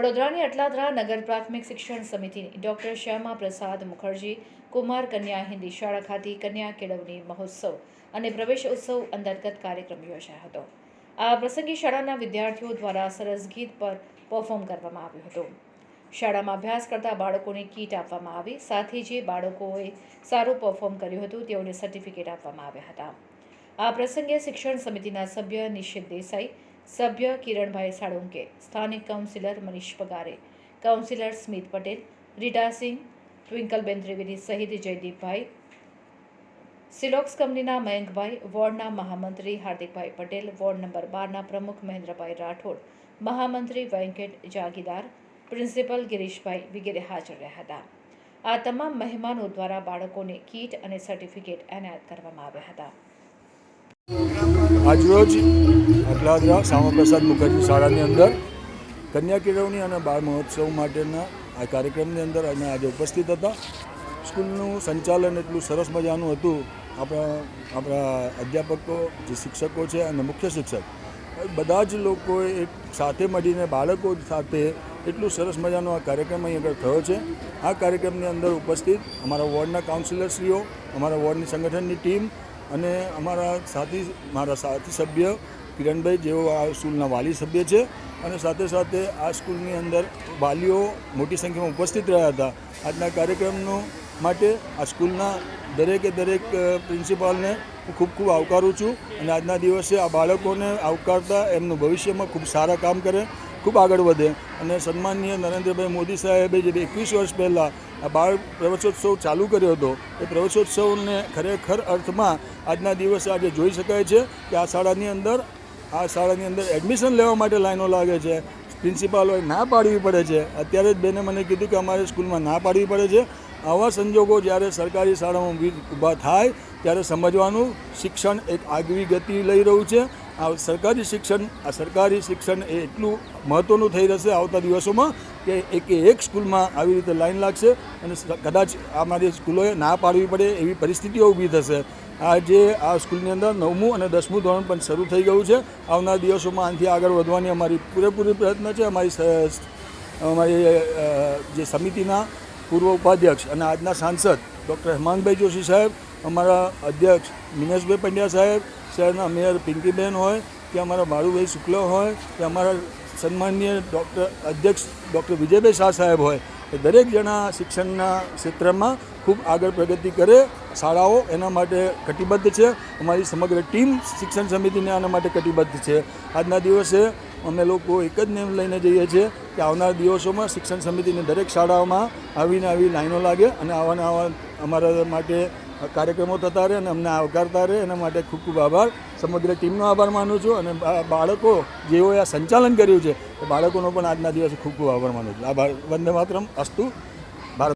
વડોદરાની અટલાદરા નગર પ્રાથમિક શિક્ષણ સમિતિની ડૉક્ટર શ્યામા પ્રસાદ મુખર્જી કુમાર કન્યા હિન્દી શાળા ખાતે કન્યા કેળવણી મહોત્સવ અને પ્રવેશ ઉત્સવ અંતર્ગત કાર્યક્રમ યોજાયો હતો। આ પ્રસંગે શાળાના વિદ્યાર્થીઓ દ્વારા સરસ ગીત પર પરફોર્મ કરવામાં આવ્યું હતું। શાળામાં અભ્યાસ કરતા બાળકોને કીટ આપવામાં આવી, સાથે જે બાળકોએ સારું પરફોર્મ કર્યું હતું તેઓને સર્ટિફિકેટ આપવામાં આવ્યા હતા। આ પ્રસંગે શિક્ષણ સમિતિના સભ્ય નિશિત દેસાઈ, સભ્ય કિરણભાઈ સાળુંકે, સ્થાનિક કાઉન્સિલર મનીષ પગારે, કાઉન્સિલર સ્મિત પટેલ, રીટા સિંહ, ટ્વિંકલબેન ત્રિવેદી સહિત જયદીપભાઈ, સિલોક્સ કંપનીના મયંકભાઈ, વોર્ડના મહામંત્રી હાર્દિકભાઈ પટેલ, વોર્ડ નંબર 12ના પ્રમુખ મહેન્દ્રભાઈ રાઠોડ, મહામંત્રી વેંકટ જાગીદાર, પ્રિન્સિપલ ગિરીશભાઈ વગેરે હાજર રહ્યા હતા। આ તમામ મહેમાનો દ્વારા બાળકોને કીટ અને સર્ટિફિકેટ એનાયત કરવામાં આવ્યા હતા। આજરોજ અટલાદરા શ્યામા પ્રસાદ મુખર્જી શાળાની અંદર કન્યા કેળવણી અને બાળ મહોત્સવ માટેના આ કાર્યક્રમની અંદર અમે આજે ઉપસ્થિત હતા। સ્કૂલનું સંચાલન એટલું સરસ મજાનું હતું। આપણા અધ્યાપકો, જે શિક્ષકો છે અને મુખ્ય શિક્ષક બધા જ લોકોએ એક સાથે મળીને બાળકો સાથે એટલું સરસ મજાનો આ કાર્યક્રમ અહીં આગળ થયો છે। આ કાર્યક્રમની અંદર ઉપસ્થિત અમારા વોર્ડના કાઉન્સિલરશ્રીઓ, અમારા વોર્ડની સંગઠનની ટીમ અને મારા સાથી સભ્ય કિરણભાઈ, જેઓ આ સ્કૂલના વાલી સભ્ય છે, અને સાથે સાથે આ સ્કૂલની અંદર વાલીઓ મોટી સંખ્યામાં ઉપસ્થિત રહ્યા હતા। આજના કાર્યક્રમનો માટે આ સ્કૂલના દરેક પ્રિન્સિપાલને હું ખૂબ આવકારું છું, અને આજના દિવસે આ બાળકોને આવકારતા એમનું ભવિષ્યમાં ખૂબ સારા કામ કરે, ખૂબ આગળ વધે, અને સન્માનીય નરેન્દ્રભાઈ મોદી સાહેબે જે 21 વર્ષ પહેલાં આ બાળ પ્રવેશોત્સવ ચાલુ કર્યો હતો, એ પ્રવેશોત્સવને ખરેખર અર્થમાં આજના દિવસે આજે જોઈ શકાય છે કે આ શાળાની અંદર એડમિશન લેવા માટે લાઈનો લાગે છે। પ્રિન્સિપાલોએ ના પાડવી પડે છે। અત્યારે જ બેને મને કીધું કે અમારે સ્કૂલમાં ના પાડવી પડે છે। આવા સંજોગો જ્યારે સરકારી શાળામાં ઊભા થાય ત્યારે સમજવાનું શિક્ષણ એક આગવી ગતિ લઈ રહ્યું છે। આ સરકારી શિક્ષણ એ એટલું મહત્ત્વનું થઈ રહેશે આવતા દિવસોમાં કે એક સ્કૂલમાં આવી રીતે લાઈન લાગશે અને કદાચ અમારી સ્કૂલોએ ના પાડવી પડે એવી પરિસ્થિતિઓ ઊભી થશે। આજે આ સ્કૂલની અંદર 9મું અને 10મું ધોરણ પણ શરૂ થઈ ગયું છે। આવનાર દિવસોમાં આનાથી આગળ વધવાની અમારી પૂરેપૂરી પ્રયત્ન છે। અમારી જે સમિતિના પૂર્વ ઉપાધ્યક્ષ અને આજના સાંસદ ડૉક્ટર હેમાંગભાઈ જોશી સાહેબ, અમારા અધ્યક્ષ મિનેશભાઈ પંડ્યા સાહેબ, શહેરના મેયર પિંકીબેન હોય કે અમારા બાળુભાઈ શુક્લ હોય કે અમારા સન્માનીય અધ્યક્ષ ડૉક્ટર વિજયભાઈ શાહ સાહેબ હોય, એ દરેક જણા શિક્ષણના ક્ષેત્રમાં ખૂબ આગળ પ્રગતિ કરે, શાળાઓ એના માટે કટિબદ્ધ છે। અમારી સમગ્ર ટીમ શિક્ષણ સમિતિને આના માટે કટિબદ્ધ છે। આજના દિવસે અમે લોકો એક જ નેમ લઈને જઈએ છીએ કે આવનાર દિવસોમાં શિક્ષણ સમિતિની દરેક શાળાઓમાં આવી લાઈનો લાગે અને આવા અમારા માટે કાર્યક્રમો થતા રહે અને અમને આવકારતા રહે, એના માટે ખૂબ આભાર। સમગ્ર ટીમનો આભાર માનું છું, અને બાળકો જેઓએ આ સંચાલન કર્યું છે એ બાળકોનો પણ આજના દિવસે ખૂબ આભાર માનું છું। આભાર। વંદે માતરમ, અસ્તુ।